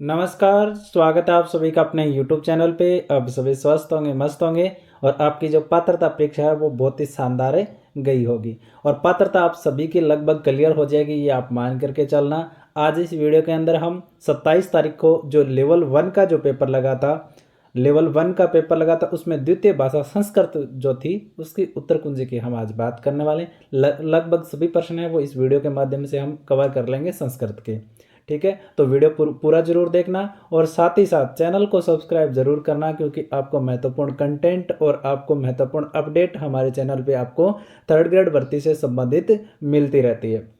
नमस्कार, स्वागत है आप सभी का अपने YouTube चैनल पे। अब सभी स्वस्थ होंगे, मस्त होंगे और आपकी जो पात्रता परीक्षा है वो बहुत ही शानदार गई होगी और पात्रता आप सभी की लगभग क्लियर हो जाएगी, ये आप मान करके चलना। आज इस वीडियो के अंदर हम 27 तारीख को जो लेवल 1 का जो पेपर लगा था, उसमें द्वितीय भाषा संस्कृत जो थी उसकी उत्तर कुंजी की हम आज बात करने वाले हैं। लगभग सभी प्रश्न है वो इस वीडियो के माध्यम से हम कवर कर लेंगे संस्कृत के। ठीक है, तो वीडियो पूरा जरूर देखना और साथ ही साथ चैनल को सब्सक्राइब जरूर करना, क्योंकि आपको महत्वपूर्ण कंटेंट और आपको महत्वपूर्ण अपडेट हमारे चैनल पे आपको थर्ड ग्रेड भर्ती से संबंधित मिलती रहती है।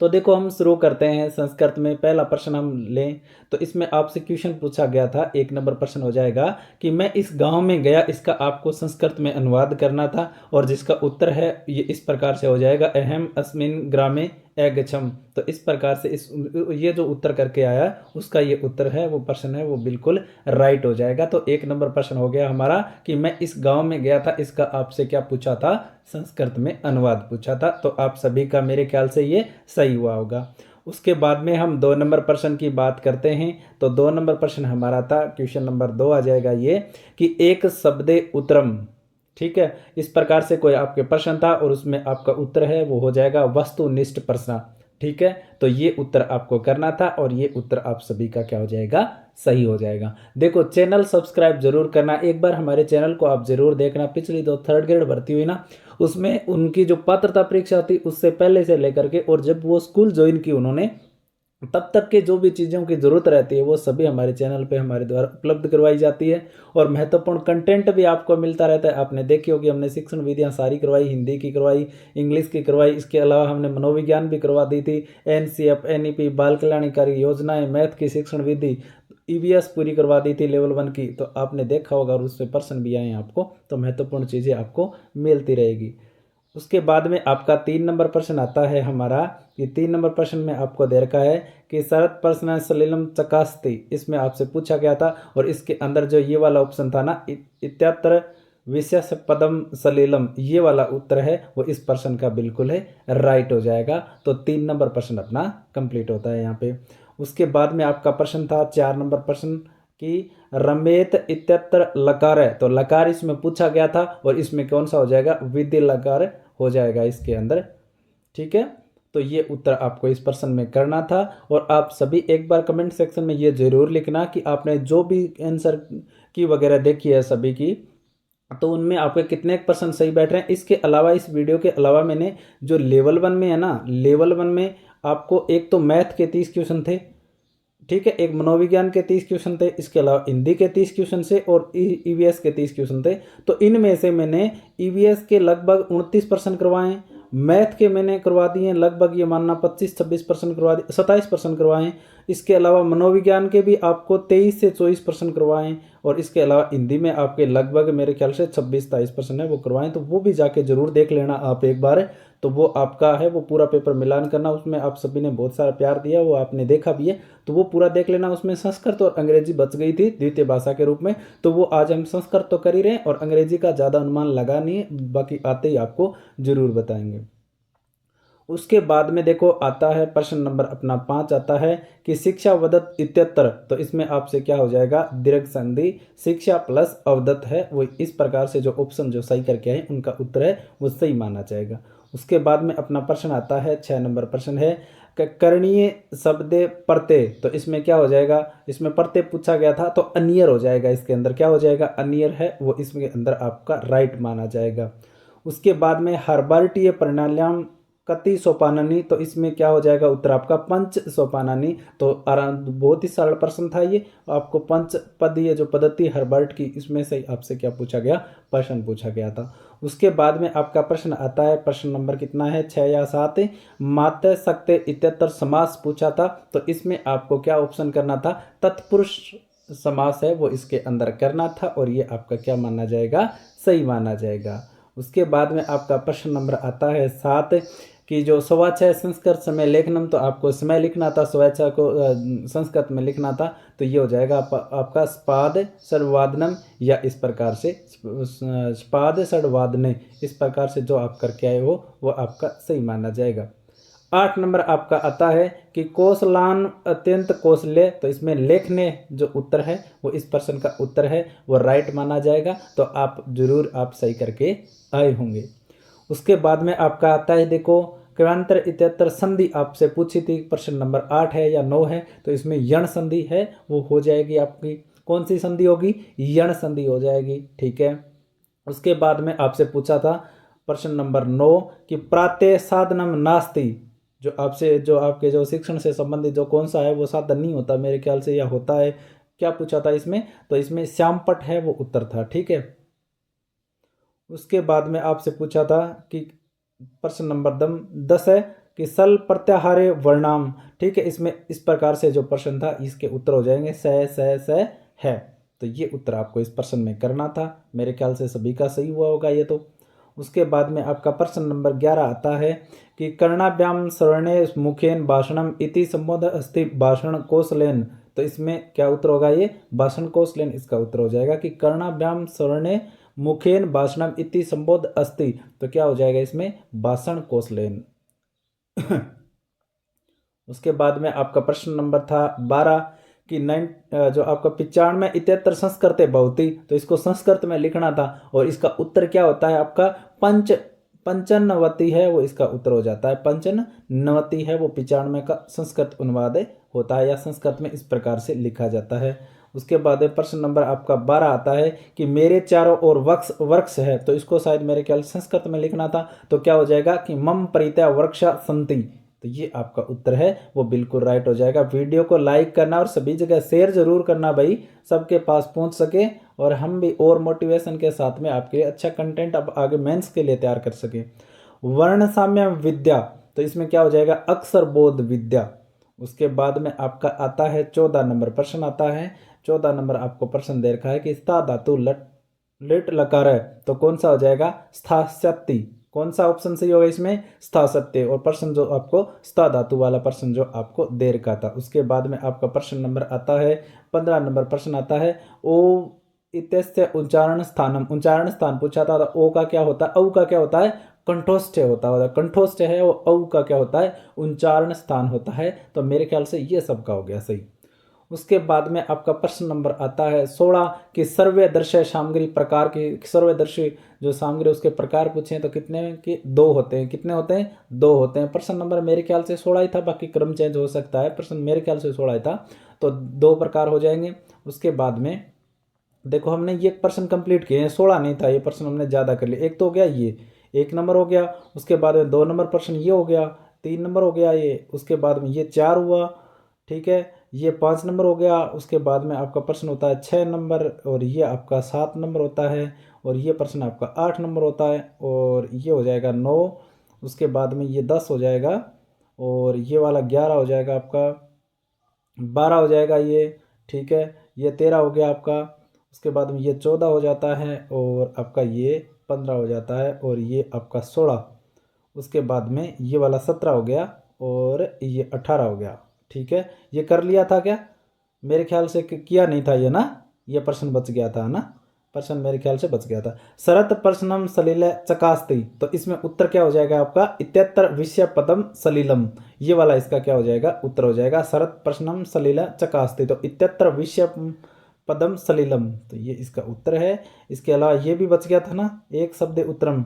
तो देखो, हम शुरू करते हैं। संस्कृत में पहला प्रश्न हम लें तो इसमें आपसे क्वेश्चन पूछा गया था, 1 नंबर प्रश्न हो जाएगा कि मैं इस गांव में गया, इसका आपको संस्कृत में अनुवाद करना था और जिसका उत्तर है ये इस प्रकार से हो जाएगा, अहम अस्मिन ग्रामे अगच्छम। तो इस प्रकार से ये जो उत्तर करके आया उसका ये उत्तर है, वो प्रश्न है वो बिल्कुल राइट हो जाएगा। तो 1 नंबर प्रश्न हो गया हमारा कि मैं इस गांव में गया था, इसका आपसे क्या पूछा था, संस्कृत में अनुवाद पूछा था। तो आप सभी का मेरे ख्याल से ये सही हुआ होगा। उसके बाद में हम 2 नंबर प्रश्न की बात करते हैं। तो 2 नंबर प्रश्न हमारा था, क्वेश्चन नंबर 2 आ जाएगा ये कि एक शब्दे उत्तरम। ठीक है, इस प्रकार से कोई आपके प्रश्न था और उसमें आपका उत्तर है वो हो जाएगा वस्तुनिष्ठ प्रश्न। ठीक है, तो ये उत्तर आपको करना था और ये उत्तर आप सभी का क्या हो जाएगा, सही हो जाएगा। देखो, चैनल सब्सक्राइब जरूर करना, एक बार हमारे चैनल को आप जरूर देखना। पिछली जो थर्ड ग्रेड भर्ती हुई ना, उसमें उनकी जो पात्रता परीक्षा थी उससे पहले से लेकर के और जब वो स्कूल ज्वाइन की उन्होंने, तब तक के जो भी चीज़ों की ज़रूरत रहती है वो सभी हमारे चैनल पे हमारे द्वारा उपलब्ध करवाई जाती है और महत्वपूर्ण कंटेंट भी आपको मिलता रहता है। आपने देखी होगी, हमने शिक्षण विधियाँ सारी करवाई, हिंदी की करवाई, इंग्लिश की करवाई, इसके अलावा हमने मनोविज्ञान भी करवा दी थी, एनसीएफ, एनईपी, बाल कल्याणकारी योजनाएं, मैथ की शिक्षण विधि, ईवीएस पूरी करवा दी थी लेवल 1 की। तो आपने देखा होगा और उससे प्रश्न भी आए आपको, तो महत्वपूर्ण चीज़ें आपको मिलती रहेगी। उसके बाद में आपका 3 नंबर प्रश्न आता है हमारा। ये 3 नंबर प्रश्न में आपको दे रखा है कि शरत प्रश्न सलिलम चकास्ती, इसमें आपसे पूछा गया था और इसके अंदर जो ये वाला ऑप्शन था ना, इत्यत्र विशेष पदम सलिलम, ये वाला उत्तर है वो इस प्रश्न का बिल्कुल है राइट हो जाएगा। तो 3 नंबर प्रश्न अपना कंप्लीट होता है यहाँ पे। उसके बाद में आपका प्रश्न था 4 नंबर प्रश्न कि रमेत इत्यत्र लकार है। तो लकार इसमें पूछा गया था और इसमें कौन सा हो जाएगा, विधि लकार हो जाएगा इसके अंदर। ठीक है, तो ये उत्तर आपको इस प्रश्न में करना था और आप सभी एक बार कमेंट सेक्शन में ये जरूर लिखना कि आपने जो भी आंसर की वगैरह देखी है सभी की, तो उनमें आपके कितने % सही बैठ रहे हैं। इसके अलावा इस वीडियो के अलावा मैंने जो लेवल 1 में है ना, लेवल 1 में आपको एक तो मैथ के 30 क्वेश्चन थे, ठीक है, एक मनोविज्ञान के 30 क्वेश्चन थे, इसके अलावा हिंदी के 30 क्वेश्चन से और ईवीएस के 30 क्वेश्चन थे। तो इनमें से मैंने ईवीएस के लगभग 29% करवाए, मैथ के मैंने करवा दिए लगभग ये मानना 25-26% करवा दिए, 27% करवाए। इसके अलावा मनोविज्ञान के भी आपको 23 से 24% करवाएं और इसके अलावा हिंदी में आपके लगभग मेरे ख्याल से 26-23% है वो करवाएं। तो वो भी जाके जरूर देख लेना आप एक बार। तो वो आपका है वो पूरा पेपर मिलान करना, उसमें आप सभी ने बहुत सारा प्यार दिया, वो आपने देखा भी है, तो वो पूरा देख लेना। उसमें संस्कृत और अंग्रेजी बच गई थी द्वितीय भाषा के रूप में, तो वो आज हम संस्कृत तो कर ही रहे हैं और अंग्रेजी का ज़्यादा अनुमान लगा नहीं है, बाकी आते ही आपको जरूर बताएंगे। उसके बाद में देखो आता है प्रश्न नंबर अपना 5 आता है कि शिक्षा वदत इत्यत्र। तो इसमें आपसे क्या हो जाएगा, दीर्घ संधि शिक्षा प्लस अवदत है, वो इस प्रकार से जो ऑप्शन जो सही करके आए उनका उत्तर है वो सही माना जाएगा। उसके बाद में अपना प्रश्न आता है 6 नंबर प्रश्न है करणीय शब्दे प्रत्यय। तो इसमें क्या हो जाएगा, इसमें प्रत्यय पूछा गया था तो अनियर हो जाएगा, इसके अंदर क्या हो जाएगा, अनियर है वो इसके अंदर आपका राइट माना जाएगा। उसके बाद में हर्बार्टीय प्रणाल्याम कति सोपाननी। तो इसमें क्या हो जाएगा उत्तर आपका पंच सोपाननी। तो आराम बहुत ही सरल प्रश्न था ये, आपको पंच पद ये जो पद्धति हर्बर्ट की इसमें से आपसे क्या पूछा गया, प्रश्न पूछा गया था। उसके बाद में आपका प्रश्न आता है, प्रश्न नंबर कितना है, 6 या 7, माते सकते इत्यत्र समास पूछा था। तो इसमें आपको क्या ऑप्शन करना था, तत्पुरुष समास है वो इसके अंदर करना था और ये आपका क्या माना जाएगा, सही माना जाएगा। उसके बाद में आपका प्रश्न नंबर आता है 7 कि जो स्वाध्याय संस्कृत समय लेखनम। तो आपको समय लिखना था, स्वाध्याय को संस्कृत में लिखना था, तो ये हो जाएगा आपका स्पाद षड्वादनम, या इस प्रकार से स्पाद षड्वादने, इस प्रकार से जो आप करके आए हो वो आपका सही माना जाएगा। 8 नंबर आपका आता है कि कौशलान अत्यंत कौशल्य, तो इसमें लेखने जो उत्तर है वो इस प्रश्न का उत्तर है, वो राइट माना जाएगा। तो आप जरूर आप सही करके आए होंगे। उसके बाद में आपका आता है, देखो क्रांतर इत्यत्र संधि आपसे पूछी थी, प्रश्न नंबर 8 है या 9 है, तो इसमें यण संधि है, वो हो जाएगी आपकी। कौन सी संधि होगी? यण संधि हो जाएगी, ठीक है। उसके बाद में आपसे पूछा था प्रश्न नंबर 9 कि प्रातः साधनम नास्ति, जो आपसे जो आपके जो शिक्षण से संबंधित जो कौन सा है वो साधन नहीं होता मेरे ख्याल से, या होता है, क्या पूछा था इसमें? तो इसमें श्यामपट है वो उत्तर था, ठीक है। उसके बाद में आपसे पूछा था कि प्रश्न नंबर 10 है कि सल प्रत्याहारे वर्णाम, ठीक है। इसमें इस प्रकार से जो प्रश्न था इसके उत्तर हो जाएंगे स है। तो ये उत्तर आपको इस प्रश्न में करना था, मेरे ख्याल से सभी का सही हुआ होगा ये तो। उसके बाद में आपका प्रश्न नंबर 11 आता है कि कर्णाभ्याम स्वर्णे मुखेन भाषणम इति संबोध अस्ति भाषण कौशलेन, तो इसमें क्या उत्तर होगा? ये भाषण कौशलेन इसका उत्तर हो जाएगा कि कर्णाभ्याम स्वर्णे मुखेन भाषणम इति संबोध अस्ति, तो क्या हो जाएगा इसमें? भाषण कौशलेन। उसके बाद में आपका प्रश्न नंबर था 12 कि जो आपका 95 इत्यत्र संस्कृते भवति, तो इसको संस्कृत में लिखना था और इसका उत्तर क्या होता है आपका? पंचनवती है वो इसका उत्तर हो जाता है। पंचनवती है वो 95 का संस्कृत अनुवाद होता है, या संस्कृत में इस प्रकार से लिखा जाता है। उसके बाद प्रश्न नंबर आपका 12 आता है कि मेरे चारों ओर वृक्ष है, तो इसको शायद मेरे ख्याल संस्कृत में लिखना था, तो क्या हो जाएगा कि मम परित्या वृक्षा संति, तो ये आपका उत्तर है वो बिल्कुल राइट हो जाएगा। वीडियो को लाइक करना और सभी जगह शेयर जरूर करना भाई, सबके पास पहुंच सके और हम भी और मोटिवेशन के साथ में आपके लिए अच्छा कंटेंट अब आगे मेंस के लिए तैयार कर सके। वर्ण साम्य विद्या, तो इसमें क्या हो जाएगा? अक्षर बोध विद्या। उसके बाद में आपका आता है 14 नंबर प्रश्न आता है। 14 नंबर आपको प्रश्न दे रखा है कि स्था धातु लिट लकार है, तो कौन सा हो जाएगा? स्थास्यति। कौन सा ऑप्शन सही होगा इसमें? स्थासत्य। और प्रश्न जो आपको स्था धातु वाला प्रश्न जो आपको दे रखा था। उसके बाद में आपका प्रश्न नंबर आता है 15 नंबर प्रश्न आता है ओ इत्यस्य उच्चारण स्थानम, उच्चारण स्थान पूछा था। ओ का क्या होता है? औ का क्या होता है? कंठोष्ठ होता है। कंठोष्ठ है वो, औ का क्या होता है? उच्चारण स्थान होता है। तो मेरे ख्याल से ये सबका हो गया सही। उसके बाद में आपका प्रश्न नंबर आता है 16 कि सर्वदर्शी सामग्री प्रकार की, सर्वदर्शी जो सामग्री उसके प्रकार पूछे तो कितने के? 2 होते हैं। कितने होते हैं? 2 होते हैं। प्रश्न नंबर मेरे ख्याल से 16 ही था, बाकी क्रम चेंज हो सकता है। प्रश्न मेरे ख्याल से 16 ही था, तो 2 प्रकार हो जाएंगे। उसके बाद में देखो हमने ये प्रश्न कंप्लीट किए हैं, 16 नहीं था, ये प्रश्न हमने ज़्यादा कर लिए। एक तो हो गया ये 1 नंबर हो गया, उसके बाद में 2 नंबर प्रश्न ये हो गया, 3 नंबर हो गया ये, उसके बाद में ये 4 हुआ, ठीक है, ये 5 नंबर हो गया। उसके बाद में आपका प्रश्न होता है 6 नंबर, और ये आपका 7 नंबर होता है, और ये प्रश्न आपका 8 नंबर होता है, और ये हो जाएगा 9। उसके बाद में ये 10 हो जाएगा, और ये वाला 11 हो जाएगा, आपका 12 हो जाएगा ये, ठीक है, ये 13 हो गया आपका। उसके बाद में ये 14 हो जाता है, और आपका ये 15 हो जाता है, और ये आपका 16। उसके बाद में ये वाला 17 हो गया, और ये 18 हो गया, ठीक है। ये कर लिया था क्या? मेरे ख्याल से किया नहीं था ये ना, ये प्रश्न बच गया था ना, प्रश्न मेरे ख्याल से बच गया था। शरत प्रश्नम सलिल चकास्ति, तो इसमें उत्तर क्या हो जाएगा आपका? इत्यत्र विषय पदम सलिलम, ये वाला इसका क्या हो जाएगा? उत्तर हो जाएगा शरत प्रश्नम सलिल चकास्ति, तो इत्यत्र विषय पदम सलिलम, तो ये इसका उत्तर है। इसके अलावा ये भी बच गया था ना, एक शब्द उत्तरम,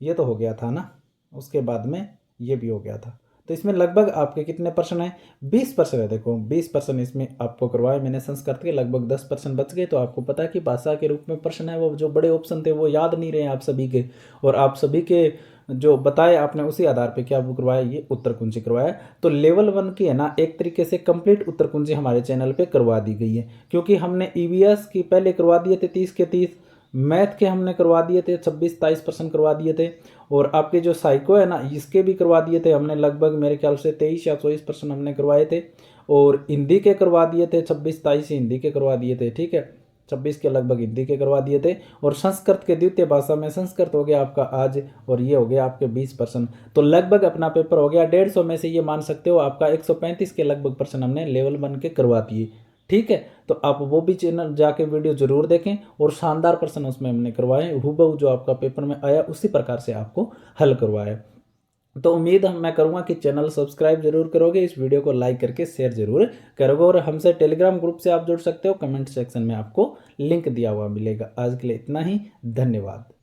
ये तो हो गया था ना। उसके बाद में ये भी हो गया था। तो इसमें लगभग आपके कितने प्रश्न हैं? 20% है। देखो 20% इसमें आपको करवाए मैंने संस्कृत के, लगभग 10% बच गए। तो आपको पता है कि भाषा के रूप में प्रश्न है वो जो बड़े ऑप्शन थे वो याद नहीं रहे आप सभी के, और आप सभी के जो बताए आपने उसी आधार पे क्या वो करवाया, ये उत्तर कुंजी करवाया। तो लेवल 1 की है ना एक तरीके से कंप्लीट उत्तर कुंजी हमारे चैनल पे करवा दी गई है, क्योंकि हमने ईवीएस की पहले करवा दिए थे 30 के 30, मैथ के हमने करवा दिए थे 26-27% करवा दिए थे, और आपके जो साइको है ना इसके भी करवा दिए थे हमने, लगभग मेरे ख्याल से 23 या 24% हमने करवाए थे, और हिंदी के करवा दिए थे 26-27 हिंदी के करवा दिए थे, ठीक है, 26 के लगभग हिंदी के करवा दिए थे। और संस्कृत के द्वितीय भाषा में संस्कृत हो गया आपका आज, और ये हो गया आपके 20%। तो लगभग अपना पेपर हो गया 150 में से ये मान सकते हो आपका 135 के लगभग प्रश्न हमने लेवल 1 के करवा दिए, ठीक है। तो आप वो भी चैनल जाके वीडियो जरूर देखें, और शानदार प्रश्न उसमें हमने करवाए, हूबहू जो आपका पेपर में आया उसी प्रकार से आपको हल करवाया। तो उम्मीद मैं करूँगा कि चैनल सब्सक्राइब जरूर करोगे, इस वीडियो को लाइक करके शेयर जरूर करोगे, और हमसे टेलीग्राम ग्रुप से आप जुड़ सकते हो, कमेंट सेक्शन में आपको लिंक दिया हुआ मिलेगा। आज के लिए इतना ही, धन्यवाद।